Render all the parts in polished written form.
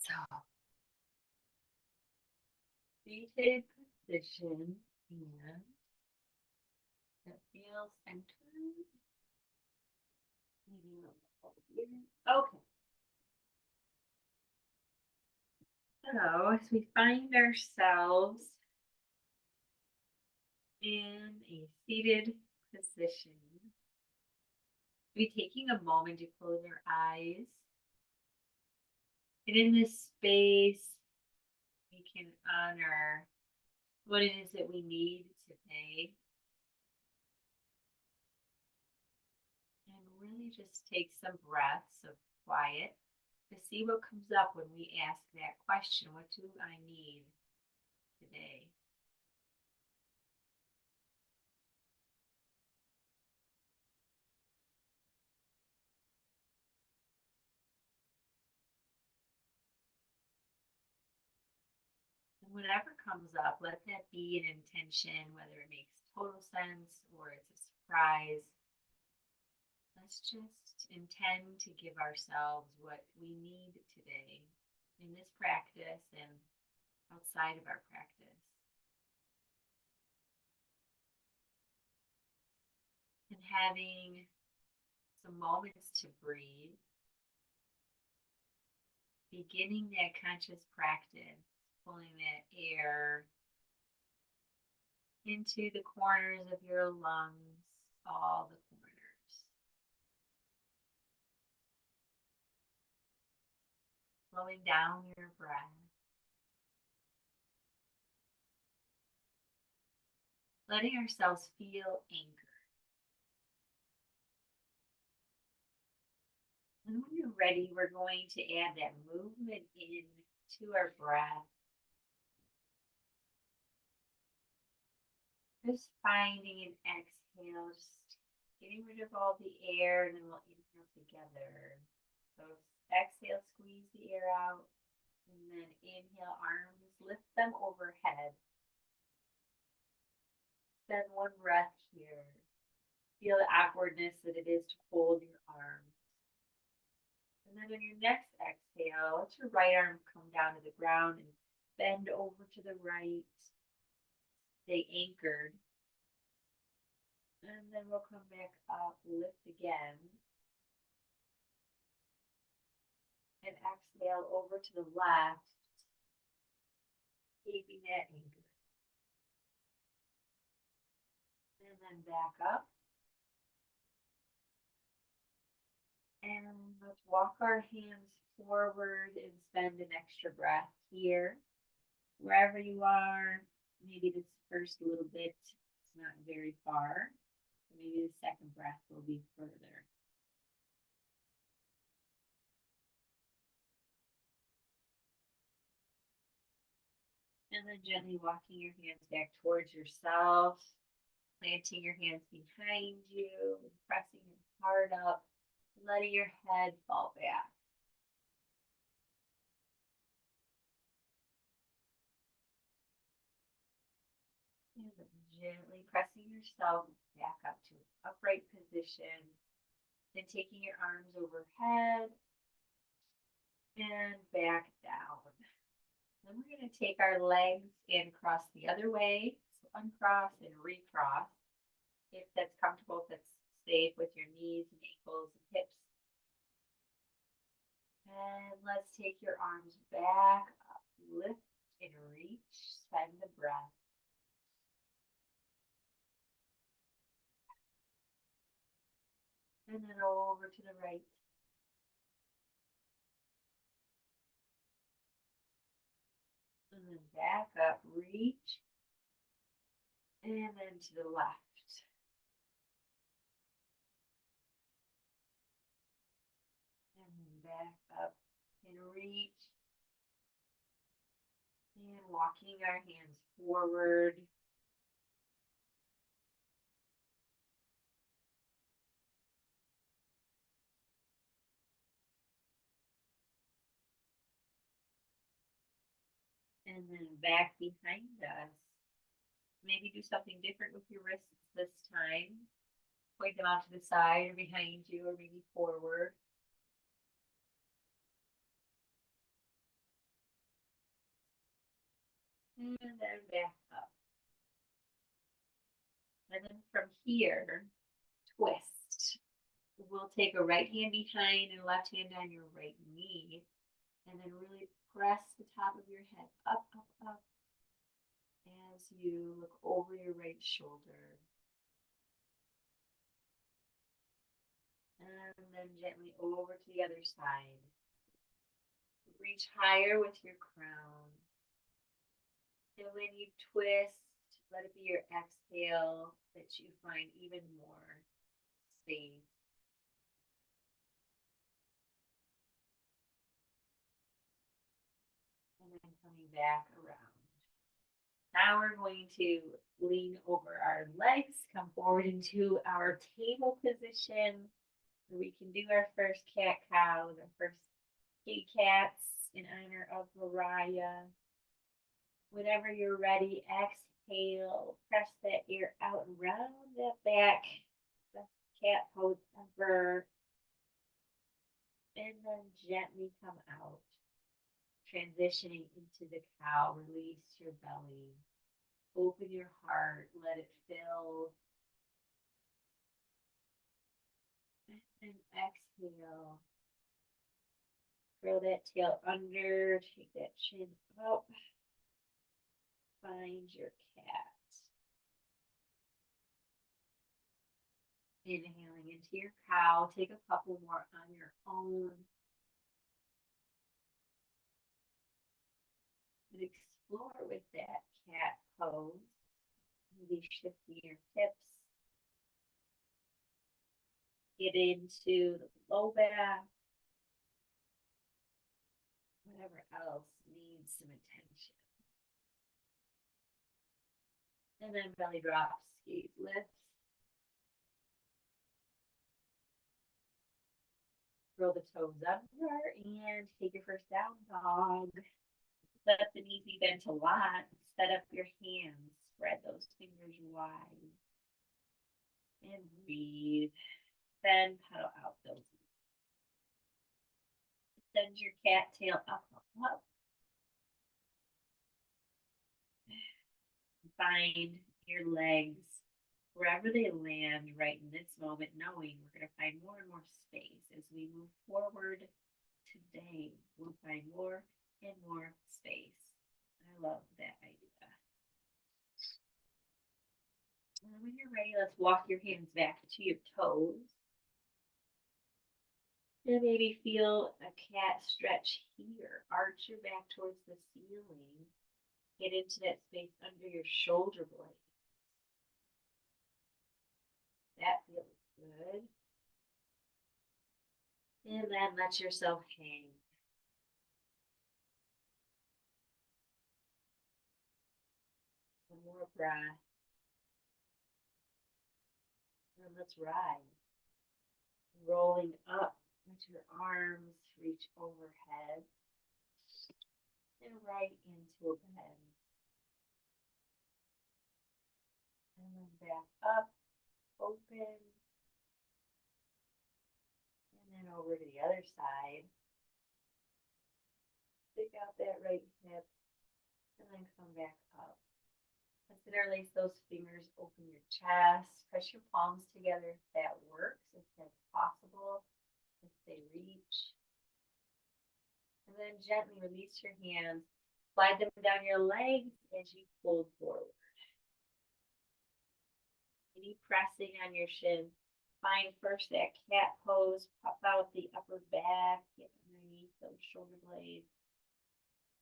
So, seated position and that feels centered. Maybe a little here. Okay. So, as we find ourselves in a seated position, be taking a moment to close our eyes. And in this space, we can honor what it is that we need today. And really just take some breaths of quiet to see what comes up when we ask that question, what do I need today? And whatever comes up, let that be an intention, whether it makes total sense or it's a surprise. Let's just intend to give ourselves what we need today in this practice and outside of our practice. And having some moments to breathe, beginning that conscious practice, pulling that air into the corners of your lungs, all the corners. Slowing down your breath. Letting ourselves feel anchored. And when you're ready, we're going to add that movement in to our breath. Just finding an exhale, just getting rid of all the air, and then we'll inhale together. So exhale, squeeze the air out, and then inhale, arms, lift them overhead. Then one breath here. Feel the awkwardness that it is to hold your arms. And then on your next exhale, let your right arm come down to the ground and bend over to the right. Stay anchored. And then we'll come back up, lift again. And exhale over to the left, keeping that anchor. And then back up. And let's walk our hands forward and spend an extra breath here. Wherever you are, maybe this first little bit is not very far. Maybe the second breath will be further. And then gently walking your hands back towards yourself, planting your hands behind you, pressing your heart up, letting your head fall back. And then gently pressing yourself back up to an upright position. Then taking your arms overhead and back down. Then we're going to take our legs and cross the other way. So uncross and recross. If that's comfortable, if that's safe with your knees and ankles and hips. And let's take your arms back up, lift and reach, spend the breath. And then over to the right. And then back up, reach. And then to the left. And then back up and reach. And walking our hands forward. And then back behind us. Maybe do something different with your wrists this time. Point them out to the side or behind you or maybe forward. and then back up. And then from here, twist. We'll take a right hand behind and left hand on your right knee, and then really press the top of your head up, up, up as you look over your right shoulder. And then gently over to the other side. Reach higher with your crown. And when you twist, let it be your exhale that you find even more space. And then coming back around. Now we're going to lean over our legs, come forward into our table position. We can do our first cat-cow, the first kitty cats in honor of Mariah. Whenever you're ready, exhale, press that ear out and round that back. Best cat pose ever. And then gently come out. Transitioning into the cow, release your belly. Open your heart, let it fill. And exhale. Curl that tail under, take that chin up. Find your cat. Inhaling into your cow. Take a couple more on your own. And explore with that cat pose. Maybe shifting your hips. Get into the low back. Whatever else needs some attention. And then belly drops, gaze lifts. Roll the toes under and take your first down dog. Let the knees be bent a lot. Set up your hands. Spread those fingers wide. And breathe. Then pedal out those knees. Send your cat tail up, up, up. Find your legs wherever they land right in this moment, knowing we're going to find more and more space as we move forward today. We'll find more and more space. I love that idea. And then when you're ready, let's walk your hands back to your toes. And maybe feel a cat stretch here. Arch your back towards the ceiling. Get into that space under your shoulder blade. That feels good. And then let yourself hang. One more breath. And let's ride. Rolling up, let your arms reach overhead and right into a bend. And then back up, open, and then over to the other side. Stick out that right hip, and then come back up. Let's interlace those fingers, open your chest, press your palms together if that works, if that's possible, if they reach. And then gently release your hands, slide them down your legs as you fold forward. Any pressing on your shins. Find first that cat pose, pop out the upper back, get underneath those shoulder blades.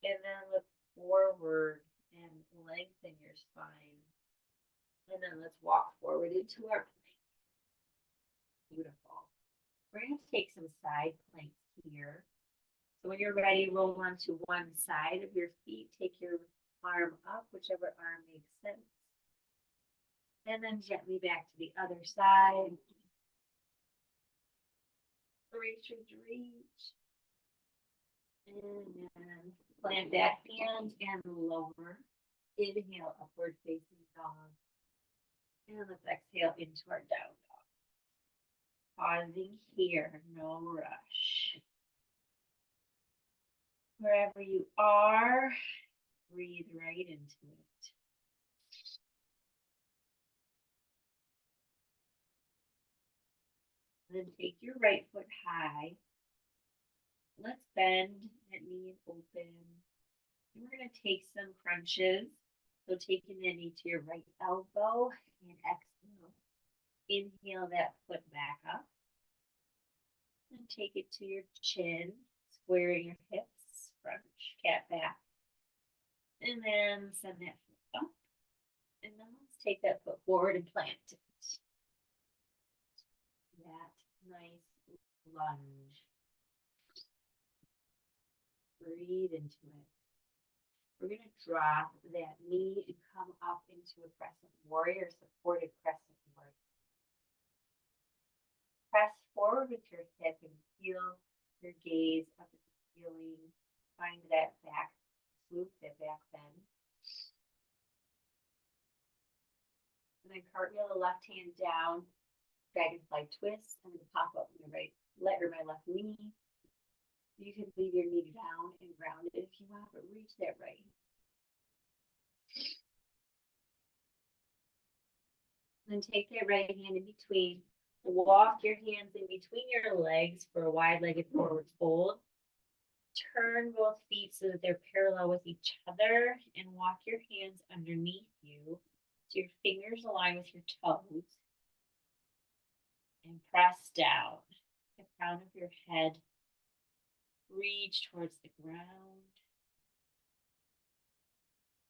And then look forward and lengthen your spine. And then let's walk forward into our plank. Beautiful. We're going to take some side planks here. So when you're ready, roll onto one side of your feet. Take your arm up, whichever arm makes sense. And then gently back to the other side. Reach, reach, reach. And then plant that hand and lower. Inhale, upward facing dog. And let's exhale into our down dog. Pausing here, no rush. Wherever you are, Breathe right into it. Then take your right foot high. Let's bend that knee and open. And we're going to take some crunches. So taking the knee to your right elbow and exhale. Inhale that foot back up. And take it to your chin, squaring your hips, crunch, cat back. And then send that foot up. And then let's take that foot forward and plant it. That nice lunge. Breathe into it. We're going to drop that knee and come up into a crescent warrior, supported crescent warrior. Press forward with your hip and feel your gaze up at the ceiling. Find that back swoop, that back bend. And then cartwheel the left hand down, dragonfly twist. I'm going to pop up my right leg or my left knee. You can leave your knee down and ground it if you want, but reach that right. Then take that right hand in between. Walk your hands in between your legs for a wide-legged forward fold. Turn both feet so that they're parallel with each other and walk your hands underneath you so your fingers align with your toes. And press down. The crown of your head. Reach towards the ground.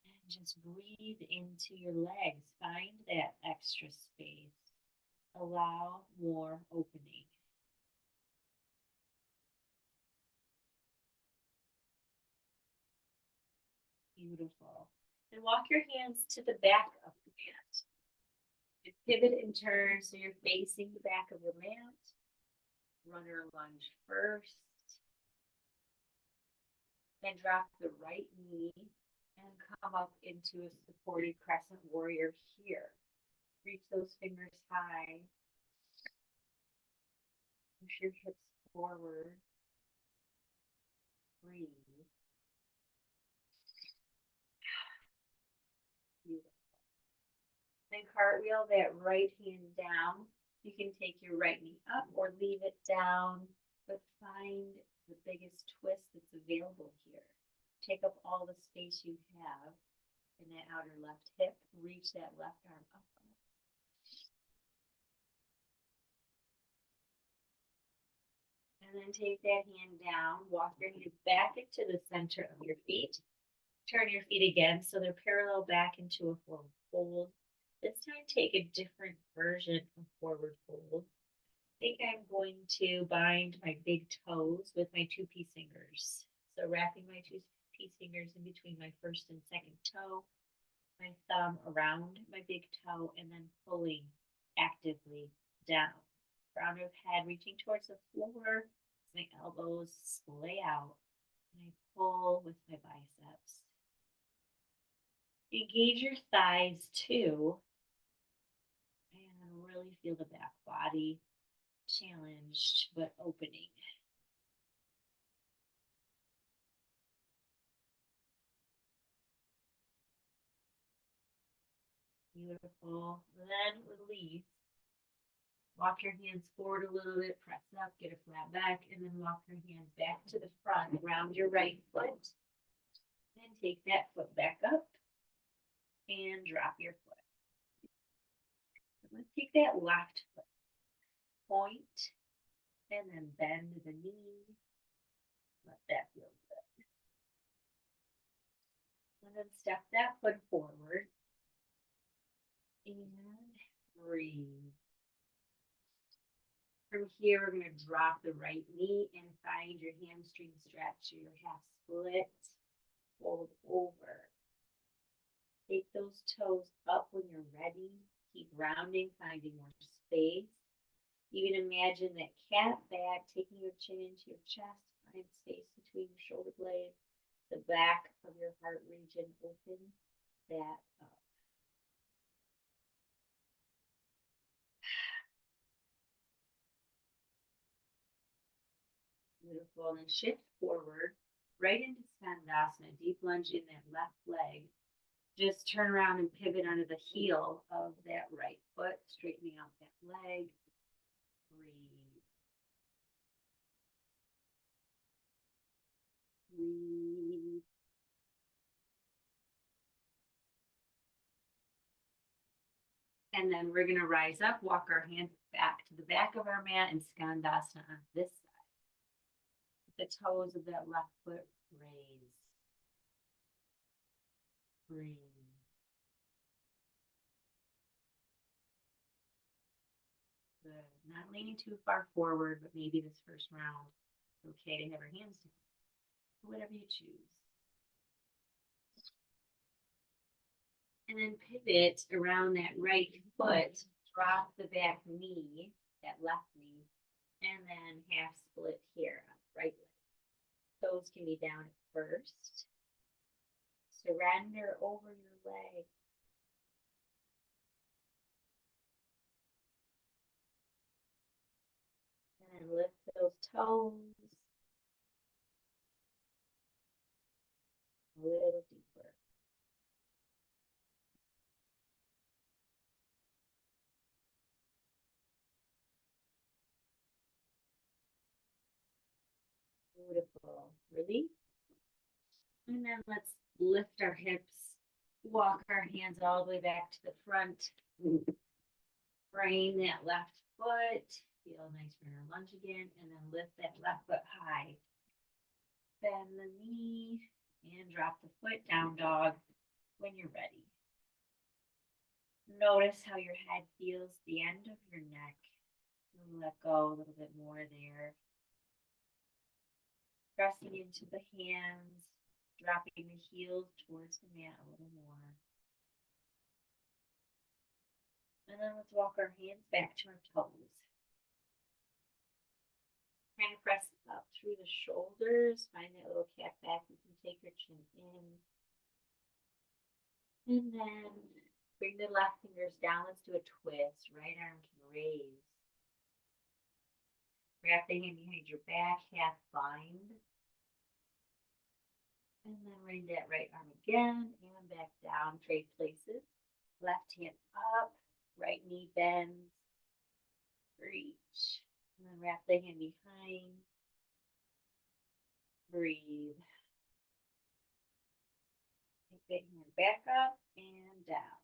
And just breathe into your legs. Find that extra space. Allow more opening. Beautiful. And walk your hands to the back of the mat. And pivot and turn so you're facing the back of the mat. Runner lunge first. Then drop the right knee and come up into a supported crescent warrior here. Reach those fingers high. Push your hips forward. Breathe. Beautiful. Then cartwheel that right hand down. You can take your right knee up or leave it down, but find the biggest twist that's available here. Take up all the space you have in that outer left hip. Reach that left arm up. And then take that hand down. Walk your hands back into the center of your feet. Turn your feet again so they're parallel back into a forward fold. This time take a different version of forward fold. I think I'm going to bind my big toes with my 2-piece fingers. So wrapping my 2-piece fingers in between my first and second toe, my thumb around my big toe, and then pulling actively down. Crown of head reaching towards the floor, my elbows splay out, and I pull with my biceps. Engage your thighs too, and really feel the back body challenged but opening. Beautiful. Then release. Walk your hands forward a little bit, press up, get a flat back, and then walk your hands back to the front. Round your right foot. Then take that foot back up and drop your foot. Let's take that left foot. Point, and then bend the knee. Let that feel good. And then step that foot forward. And breathe. From here, we're going to drop the right knee and find your hamstring stretch, your half split. Fold over. Take those toes up when you're ready. Keep rounding, finding more space. You can imagine that cat back, taking your chin into your chest, find space between your shoulder blades, the back of your heart region, open that up. Beautiful. And then shift forward. right into Skandasana, deep lunge in that left leg. Just turn around and pivot under the heel of that right foot, straightening out that leg. Breathe. Breathe. And then we're going to rise up, walk our hands back to the back of our mat and Skandasana on this side. The toes of that left foot raise. Breathe. Good. Not leaning too far forward, but maybe this first round, it's okay to have our hands down. Whatever you choose. And then pivot around that right foot, drop the back knee, that left knee, and then half split here on the right leg. Toes can be down at first. Surrender over your leg. And then lift those toes a little deeper. Beautiful. Release. And then let's lift our hips, walk our hands all the way back to the front. Frame that left foot. Feel nice for our lunge again. And then lift that left foot high. Bend the knee and drop the foot, down dog when you're ready. Notice how your head feels, the end of your neck. Let go a little bit more there. Pressing into the hands, dropping the heels towards the mat a little more. And then let's walk our hands back to our toes. Kind of press up through the shoulders. Find that little cat back. You can take your chin in. And then bring the left fingers down. Let's do a twist. Right arm can raise. Wrap the hand behind your back, half bind. And then bring that right arm again and back down. Trade places. Left hand up. Right knee bends. Reach. And then wrap the hand behind. Breathe. Take that hand back up and down.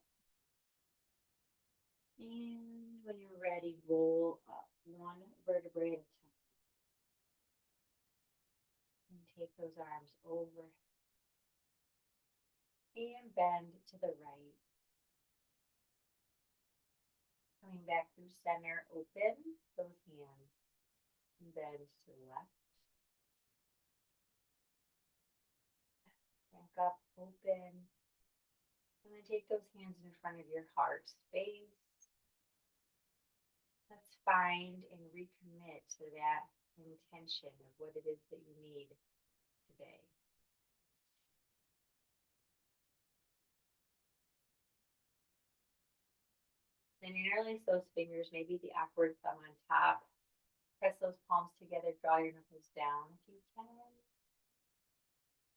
And when you're ready, roll up one vertebrae at a time. And take those arms over. And bend to the right. Coming back through center, open those hands. And bend to the left. Back up, open. And then take those hands in front of your heart space. Let's find and recommit to that intention of what it is that you need today. Then interlace those fingers, maybe the awkward thumb on top. Press those palms together, draw your knuckles down if you can.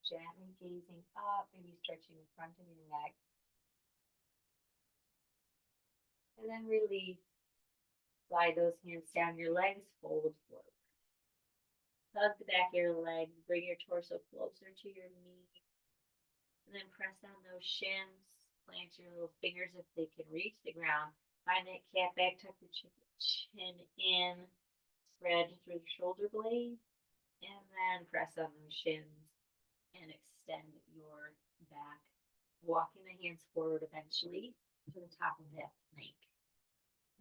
Gently gazing up, maybe stretching the front of your neck. And then release. Slide those hands down, your legs fold forward. Hug the back of your leg, bring your torso closer to your knee. And then press on those shins. Plant your little fingers if they can reach the ground. Find that cat back, tuck your chin in, spread through the shoulder blades, and then press on those shins and extend your back, walking the hands forward eventually to the top of that plank.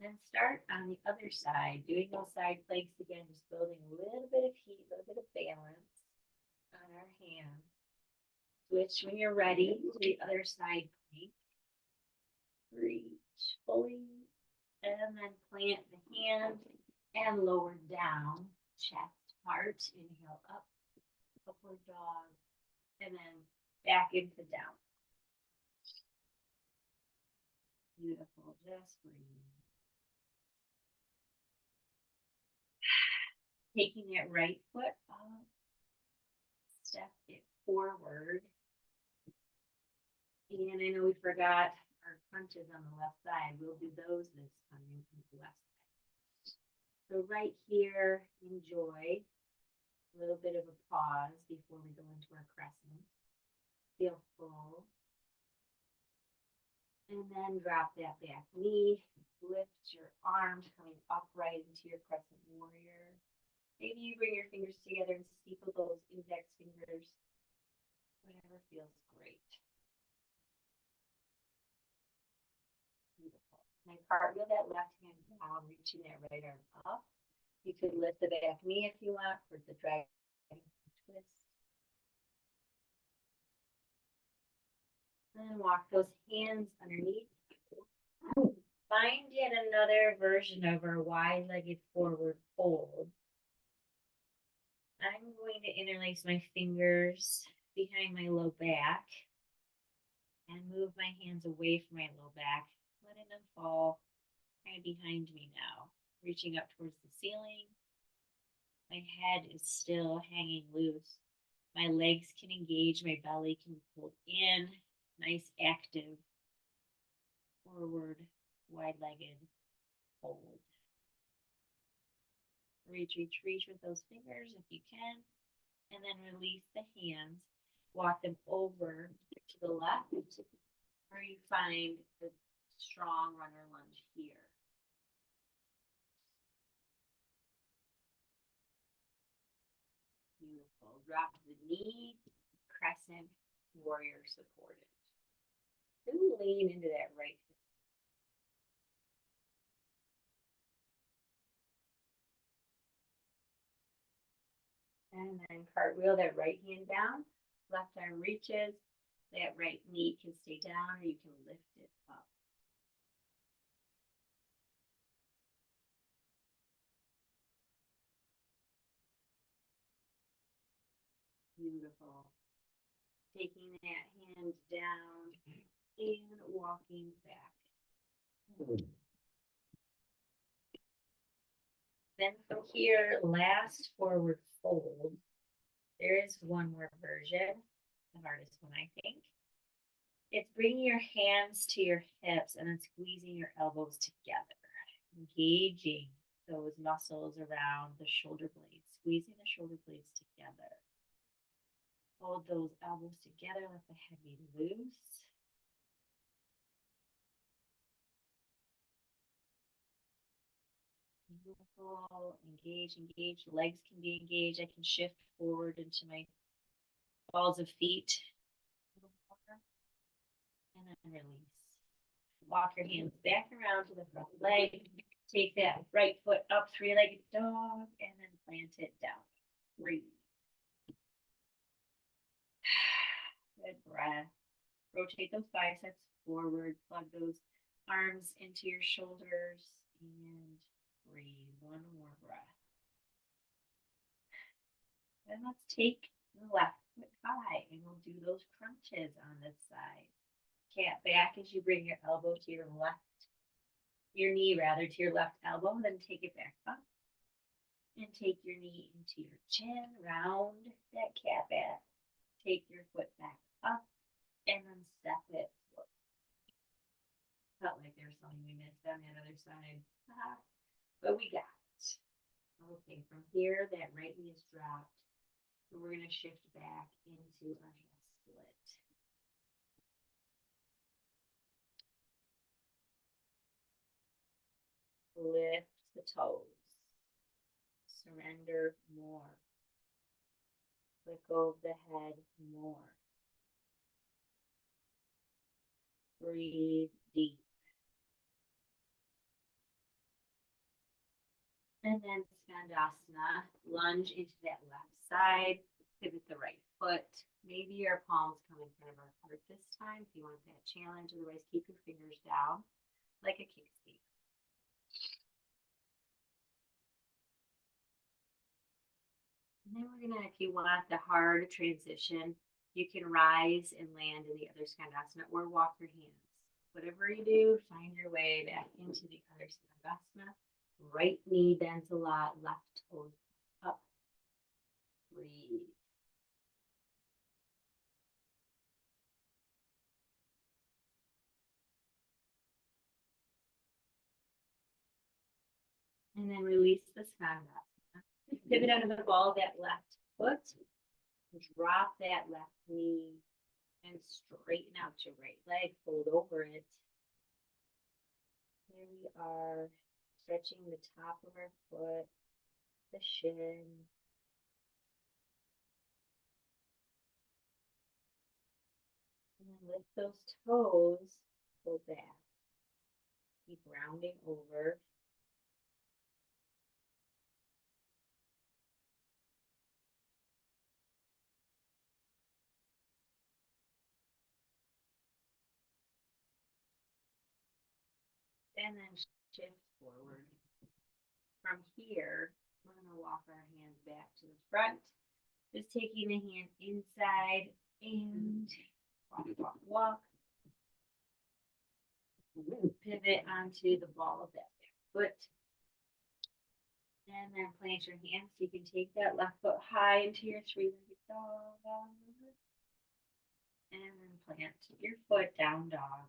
Then start on the other side, doing those side planks again, just building a little bit of heat, a little bit of balance on our hands. Switch when you're ready to the other side plank. Reach fully, and then plant the hand and lower down, chest, heart, inhale up, upward dog, and then back into down. Beautiful, just breathe. Taking that right foot up, step forward. And I know we forgot our crunches on the left side. We'll do those this time on the left side. So right here, enjoy a little bit of a pause before we go into our crescent. Feel full. And then drop that back knee. Lift your arms coming upright into your crescent warrior. Maybe you bring your fingers together and steeple those index fingers. Whatever feels great. Beautiful. Now cartwheel that left hand down, reaching that right arm up. You could lift the back knee if you want for the dragon twist. And walk those hands underneath. Find yet another version of our wide-legged forward fold. I'm going to interlace my fingers behind my low back and move my hands away from my low back, letting them fall kind of behind me now, reaching up towards the ceiling. My head is still hanging loose. My legs can engage, my belly can pull in, nice active forward wide-legged fold. Reach with those fingers if you can, and then release the hands. Walk them over to the left, where you find the strong runner lunge here. Beautiful. Drop the knee, crescent, warrior supported. Then lean into that right hip. And then cartwheel that right hand down, left arm reaches, that right knee can stay down or you can lift it up. Beautiful. Taking that hand down and walking back. Then from here, last forward fold. There is one more version, the hardest one, I think. It's bringing your hands to your hips and then squeezing your elbows together, engaging those muscles around the shoulder blades, squeezing the shoulder blades together. Hold those elbows together, let the head be loose. Beautiful. Engage. Legs can be engaged. I can shift forward into my balls of feet. And then release. Walk your hands back around to the front leg. Take that right foot up, three-legged dog, and then plant it down. Breathe. Good breath. Rotate those biceps forward. Plug those arms into your shoulders and breathe. One more breath. Then let's take the left foot high and we'll do those crunches on this side. Cat back as you bring your elbow to your left, your knee rather to your left elbow, then take it back up. And take your knee into your chin, round that cat back. Take your foot back up and then step it forward. Felt like there was something we missed on that other side. But we got it. Okay, from here, that right knee is dropped. And we're going to shift back into our half split. Lift the toes. Surrender more. Let go of the head more. Breathe deep. And then Skandasana, lunge into that left side, pivot the right foot. Maybe your palms come in front of our heart this time if you want that challenge. Otherwise, keep your fingers down like a kick stand. And then we're gonna, if you want the hard transition, you can rise and land in the other Skandasana or walk your hands. Whatever you do, find your way back into the other Skandasana. Right knee bends a lot, left toes up. Breathe. And then release the skandasana. Pivot under the ball of that left foot. Drop that left knee and straighten out your right leg. Fold over it. Here we are stretching the top of our foot, the shin. And then lift those toes, pull back. Keep rounding over. And then shift forward. From here, we're going to walk our hands back to the front. Just taking the hand inside and walk, walk, walk. Pivot onto the ball of that back foot. And then plant your hands. So you can take that left foot high into your three-legged dog. And then plant your foot down dog.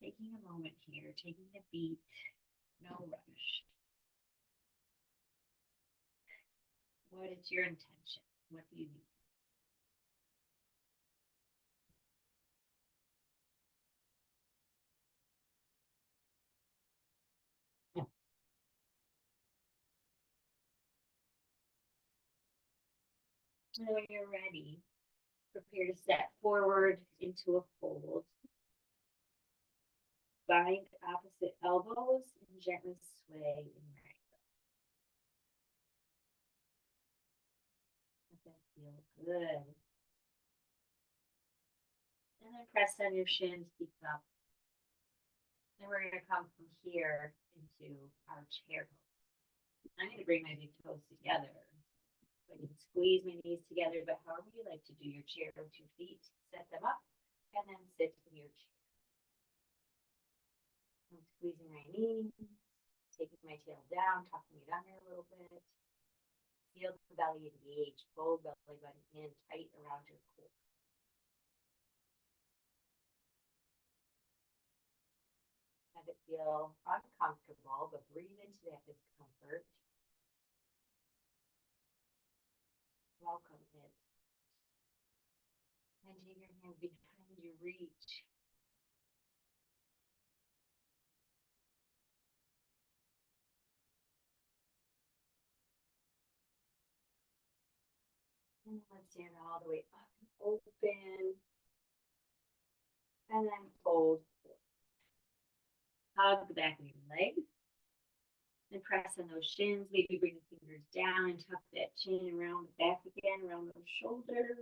Taking a moment here, taking a beat, no rush. What is your intention? What do you need? And when you're ready, prepare to step forward into a fold. Bind opposite elbows and gently sway in right. Let that feel good. And then press on your shins, peek up. And we're going to come from here into our chair pose. I'm going to bring my big toes together. So you can squeeze my knees together, but however you like to do your chair, 2 feet, set them up, and then sit in your chair. I'm squeezing my knees, taking my tail down, tucking it under a little bit. Feel the belly engage, full belly button in, tight around your core. Have it feel uncomfortable, but breathe into that discomfort. Welcome it. And take your hand behind you, reach. And let's stand all the way up and open. And then fold. Hug the back of your leg. And press on those shins. Maybe bring the fingers down and tuck that chin around the back again, around those shoulders.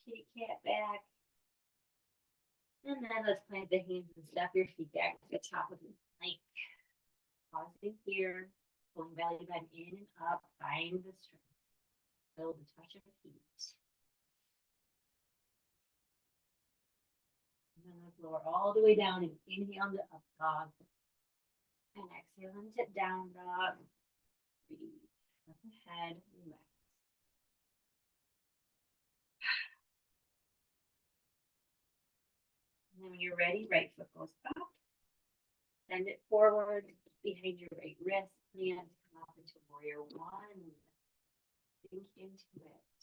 Kitty cat back. And then let's plant the hands and step your feet back to the top of the plank. Pausing here. Pulling belly button in and up. Find the strength. Feel the touch of heat. And then let's lower all the way down and inhale to up dog. And exhale into down dog. Breathe. Up ahead. Relax. And then when you're ready, right foot goes up. Send it forward behind your right wrist. Plant. Come up into warrior 1. Sink into it.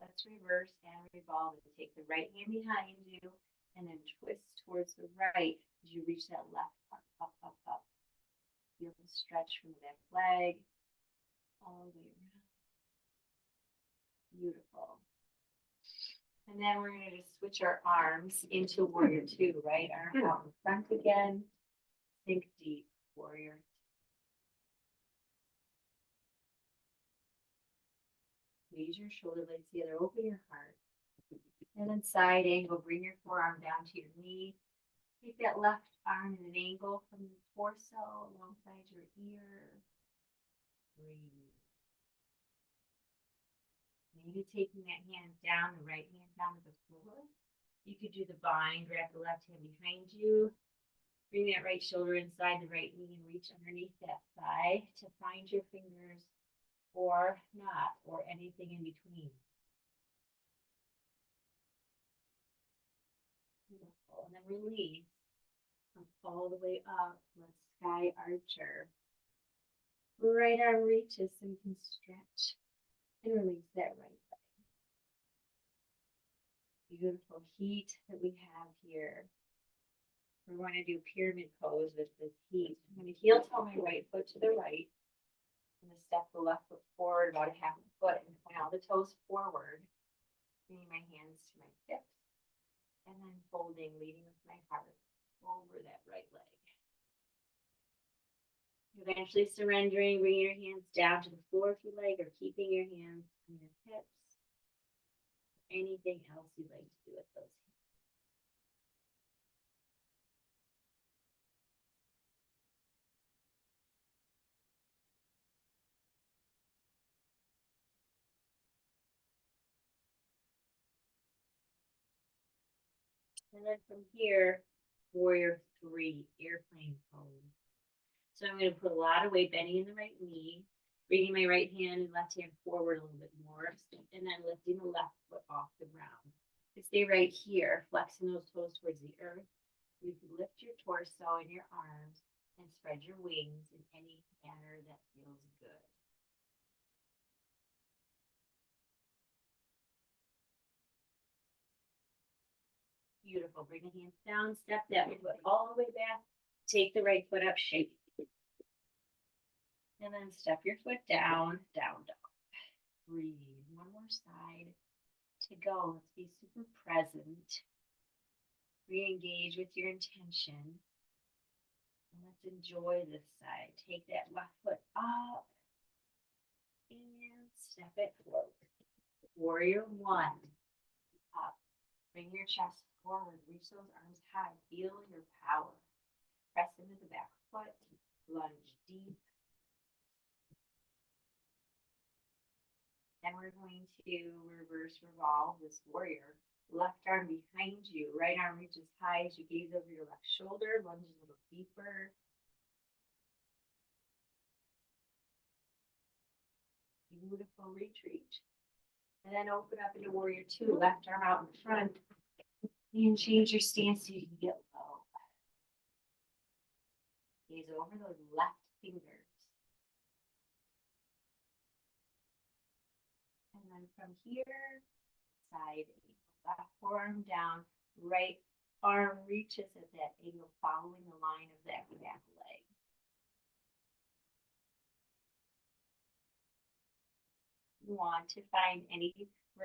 Let's reverse and revolve and take the right hand behind you and then twist towards the right as you reach that left arm up, up, up. Feel the stretch from the back leg all the way around. Beautiful. And then we're going to just switch our arms into warrior 2, right arm out in front again. Sink deep, warrior. Squeeze your shoulder blades together, open your heart. And then side angle, bring your forearm down to your knee. Take that left arm in an angle from the torso alongside your ear. Breathe. Maybe taking that hand down, the right hand down to the floor. You could do the bind, grab the left hand behind you. Bring that right shoulder inside the right knee and reach underneath that thigh to find your fingers or not, or anything in between. Beautiful. And then release. Come all the way up. Let's sky archer. Right arm reaches so you can stretch and release that right leg. Beautiful heat that we have here. We're going to do pyramid pose with this heat. I'm going to heel toe my right foot to the right. I'm going to step the left foot forward about a half a foot and point all the toes forward. Bringing my hands to my hips. And then folding, leading with my heart over that right leg. Eventually surrendering, bringing your hands down to the floor if you like, or keeping your hands on your hips. Anything else you'd like to do with those hands. And then from here, warrior three, airplane pose. So I'm going to put a lot of weight bending in the right knee, bringing my right hand and left hand forward a little bit more, and then lifting the left foot off the ground. Stay right here, flexing those toes towards the earth. You can lift your torso and your arms and spread your wings in any manner that feels good. Beautiful. Bring the hands down, step that foot all the way back. Take the right foot up, shake. And then step your foot down, down dog. Breathe. One more side to go. Let's be super present. Re-engage with your intention. And let's enjoy this side. Take that left foot up and step it forward. Warrior one. Up. Bring your chest forward. Reach those arms high. Feel your power. Press into the back foot. Lunge deep. Then we're going to reverse revolve this warrior. Left arm behind you. Right arm reaches high as you gaze over your left shoulder. Lunge a little deeper. Beautiful retreat. And then open up into warrior two. Left arm out in front. And change your stance so you can get low. Gaze over those left fingers. And then from here, side angle. Left forearm down, right arm reaches at that angle, following the line of that back leg. You want to find any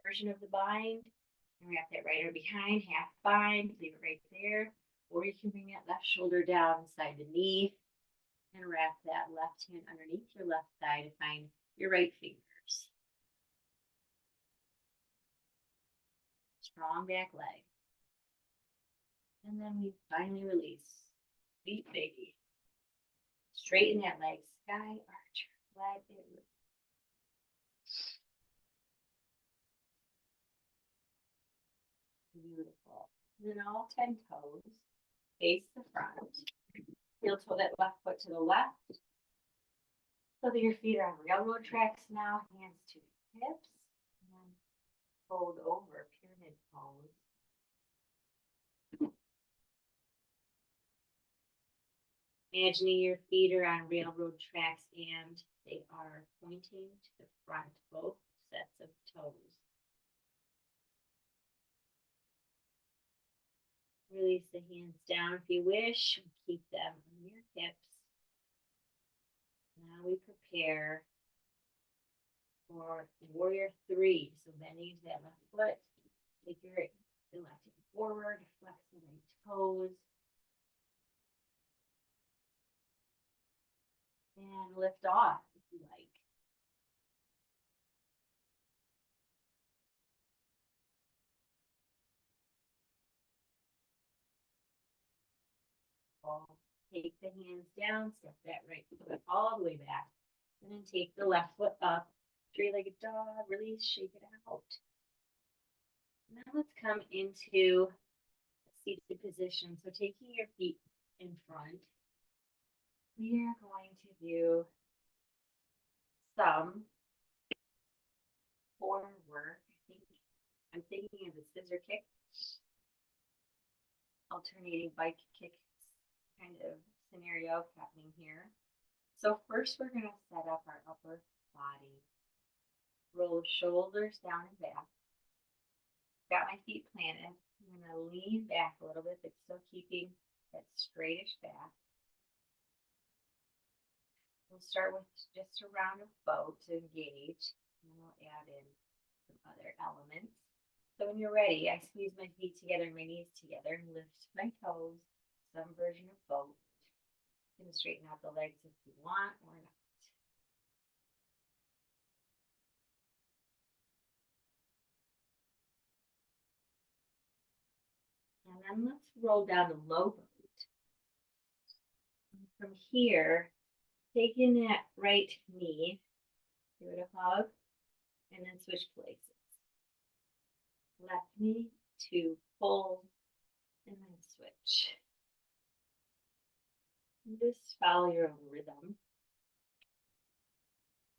version of the bind. And wrap that right arm behind, half bind, leave it right there. Or you can bring that left shoulder down inside the knee and wrap that left hand underneath your left thigh to find your right fingers. Strong back leg. And then we finally release. Sweet baby. Straighten that leg. Sky archer. Let it release. Beautiful. And then all 10 toes face the front. Heel toe that left foot to the left. So that your feet are on railroad tracks now. Hands to hips. And then fold over, pyramid pose. Imagining your feet are on railroad tracks and they are pointing to the front, both sets of toes. Release the hands down if you wish. Keep them on your hips. Now we prepare for warrior three. So bending to that left foot. Take your left hand forward. Flex the right toes. And lift off if you like. Take the hands down, step that right foot all the way back, and then take the left foot up, three-legged dog, release, shake it out. Now let's come into a seated position. So taking your feet in front, we are going to do some core work. I'm thinking of a scissor kick, alternating bike kick kind of scenario happening here. So first we're going to set up our upper body. Roll the shoulders down and back. Got my feet planted. I'm going to lean back a little bit, but still keeping that straightish back. We'll start with just a round of bow to engage, and then we'll add in some other elements. So when you're ready, I squeeze my feet together and my knees together and lift my toes, some version of boat. You can straighten out the legs if you want or not. And then let's roll down to low boat. And from here, taking that right knee, give it a hug, and then switch places. Left knee to fold, and then switch. And just follow your own rhythm.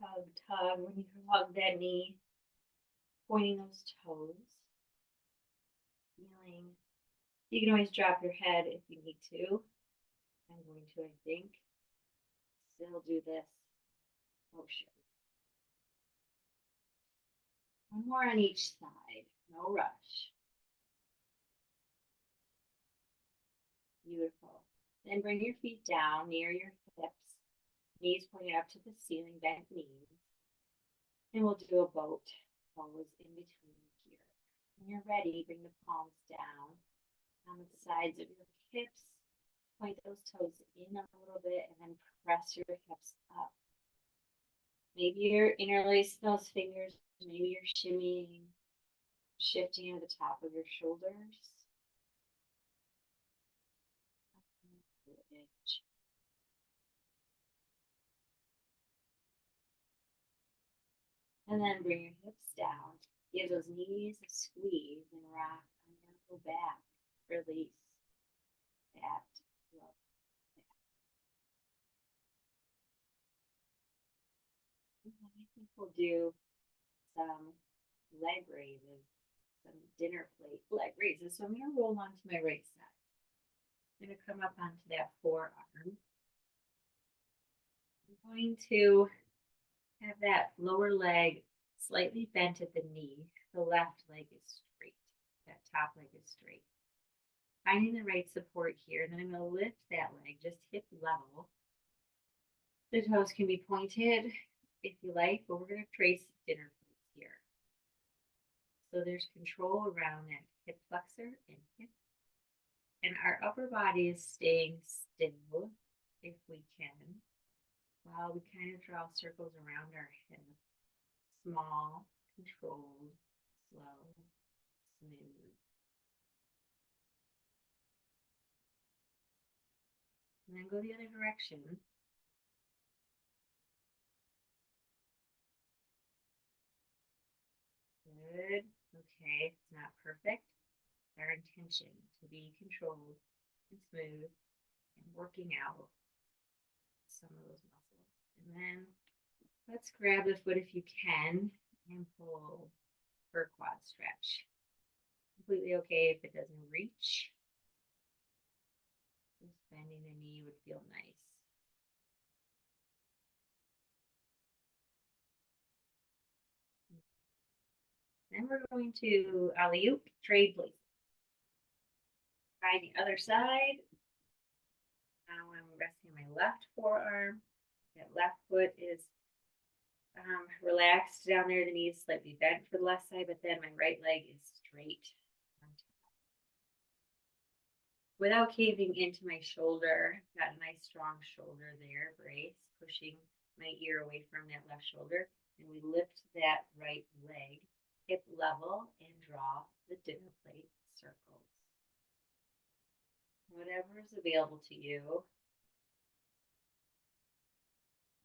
Hug, tug, when you hug that knee, pointing those toes. Feeling. You can always drop your head if you need to. I'm going to, I think, still do this motion. One more on each side, no rush. Beautiful. Then bring your feet down near your hips, knees pointed up to the ceiling, bent knees. And we'll do a boat pose in between here. When you're ready, bring the palms down on the sides of your hips. Point those toes in a little bit and then press your hips up. Maybe you're interlacing those fingers. Maybe you're shimmying, shifting to the top of your shoulders. And then bring your hips down. Give those knees a squeeze and rock on your low back. Release that low back. I think we'll do some leg raises, some dinner plate leg raises. So I'm going to roll onto my right side. I'm going to come up onto that forearm. I'm going to have that lower leg slightly bent at the knee. The left leg is straight. That top leg is straight. Finding the right support here. Then I'm going to lift that leg just hip level. The toes can be pointed if you like, but we're going to trace dinner plates here. So there's control around that hip flexor and hip. And our upper body is staying still if we can, while we kind of draw circles around our hip. Small, controlled, slow, smooth. And then go the other direction. Good. Okay, it's not perfect. Our intention to be controlled and smooth and working out some of those muscles. And then let's grab the foot if you can and pull for quad stretch. Completely okay if it doesn't reach. Just bending the knee would feel nice. Then we're going to alley-oop, trade places. Try the other side. Now I'm resting my left forearm. That left foot is relaxed down there. The knee is slightly bent for the left side, but then my right leg is straight on top. Without caving into my shoulder, got a nice strong shoulder there, brace, pushing my ear away from that left shoulder. And we lift that right leg hip level and draw the dinner plate circles. Whatever is available to you.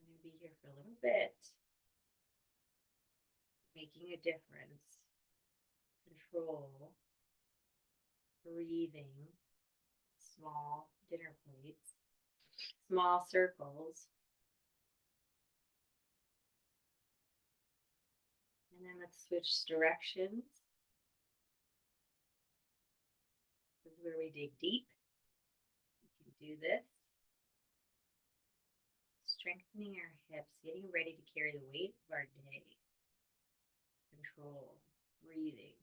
I'm going to be here for a little bit, making a difference. Control, breathing, small dinner plates, small circles. And then let's switch directions. This is where we dig deep. We can do this. Strengthening our hips, getting ready to carry the weight of our day. Control, breathing.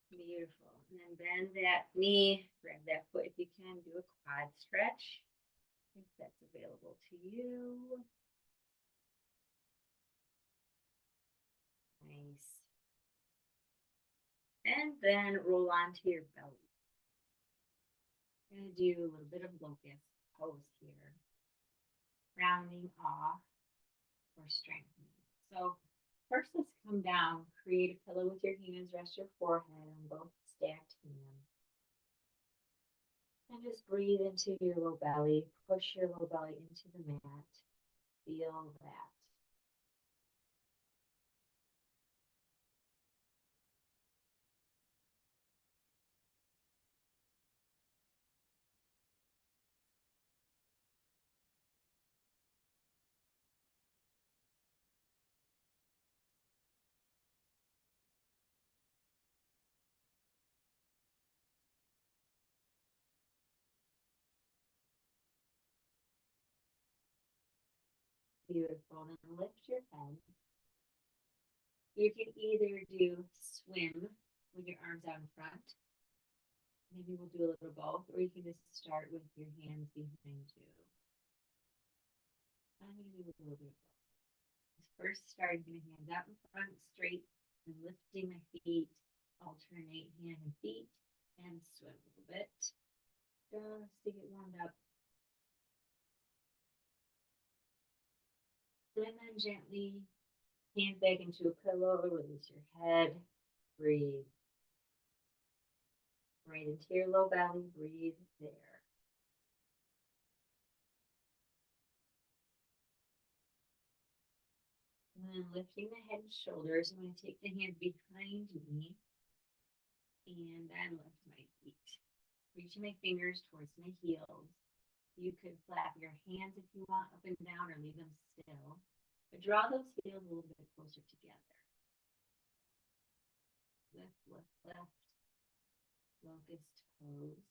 Beautiful. And then bend that knee, grab that foot if you can, do a quad stretch if that's available to you. Nice. And then roll onto your belly. We're going to do a little bit of locust pose here. Rounding off or strengthening. So first let's come down, create a pillow with your hands, rest your forehead on both stacked hands. And just breathe into your low belly, push your low belly into the mat. Feel that. Beautiful. Then lift your head. You can either do swim with your arms out in front. Maybe we'll do a little both, or you can just start with your hands behind you. I'm going to do a little bit of both. First, starting with my hands out in front, straight, and lifting my feet. Alternate hand and feet, and swim a little bit. Just to get warmed up. And then gently, hands back into a pillow, release your head, breathe. Right into your low belly, breathe there. And then lifting the head and shoulders, I'm going to take the hands behind me and then lift my feet. Reaching my fingers towards my heels. You could flap your hands if you want up and down or leave them still. But draw those heels a little bit closer together. Lift, lift, lift. Locust pose.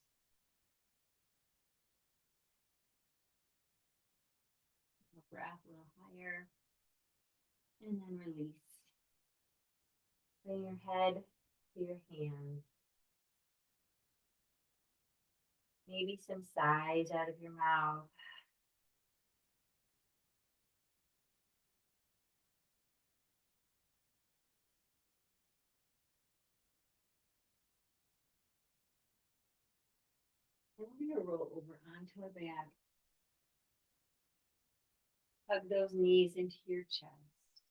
Breath a little higher. And then release. Bring your head to your hands. Maybe some sighs out of your mouth. And we're going to roll over onto our back. Hug those knees into your chest.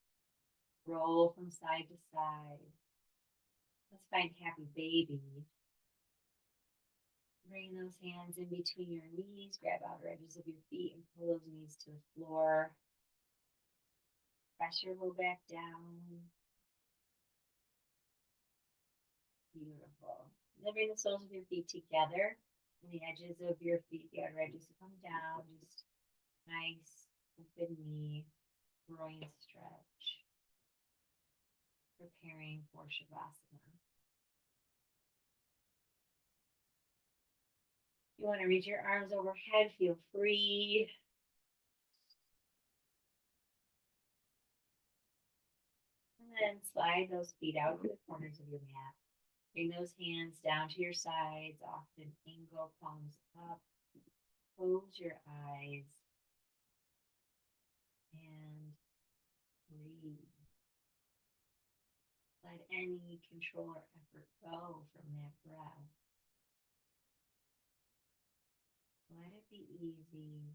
Roll from side to side. Let's find happy baby. Bring those hands in between your knees. Grab outer edges of your feet and pull those knees to the floor. Press your low back down. Beautiful. Then bring the soles of your feet together. And the edges of your feet, the outer edges come down. Just nice, open knee, groin stretch. Preparing for Shavasana. You want to reach your arms overhead, feel free. And then slide those feet out to the corners of your mat. Bring those hands down to your sides, often angle palms up. Close your eyes and breathe. Let any control or effort go from that breath. Let it be easy.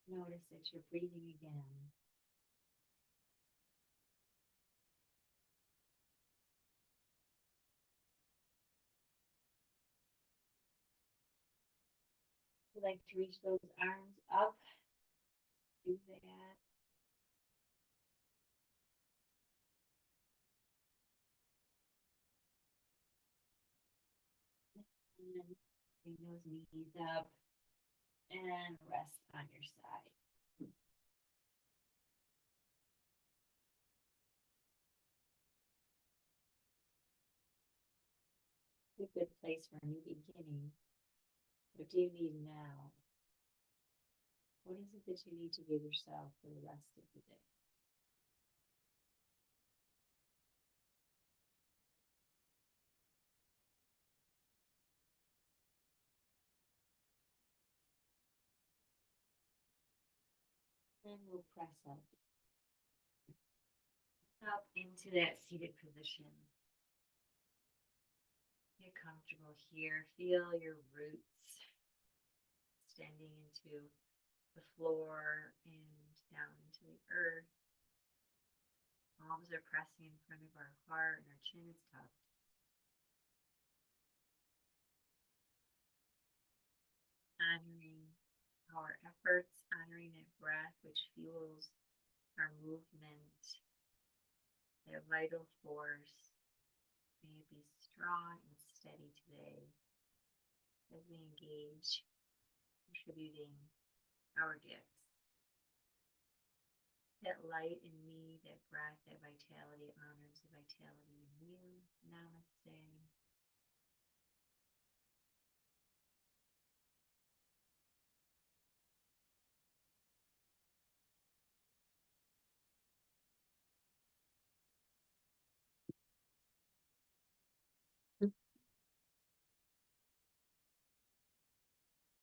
Notice that you're breathing again. You like to reach those arms up, do that. And bring those knees up and rest on your side. It's a good place for a new beginning. What do you need now? What is it that you need to give yourself for the rest of the day? And we'll press up into that seated position. Get comfortable here. Feel your roots extending into the floor and down into the earth. Palms are pressing in front of our heart and our chin is tucked. Honoring our efforts, honoring that breath which fuels our movement, that vital force. May it be strong and steady today as we engage, contributing our gifts. That light in me, that breath, that vitality honors the vitality in you. Namaste.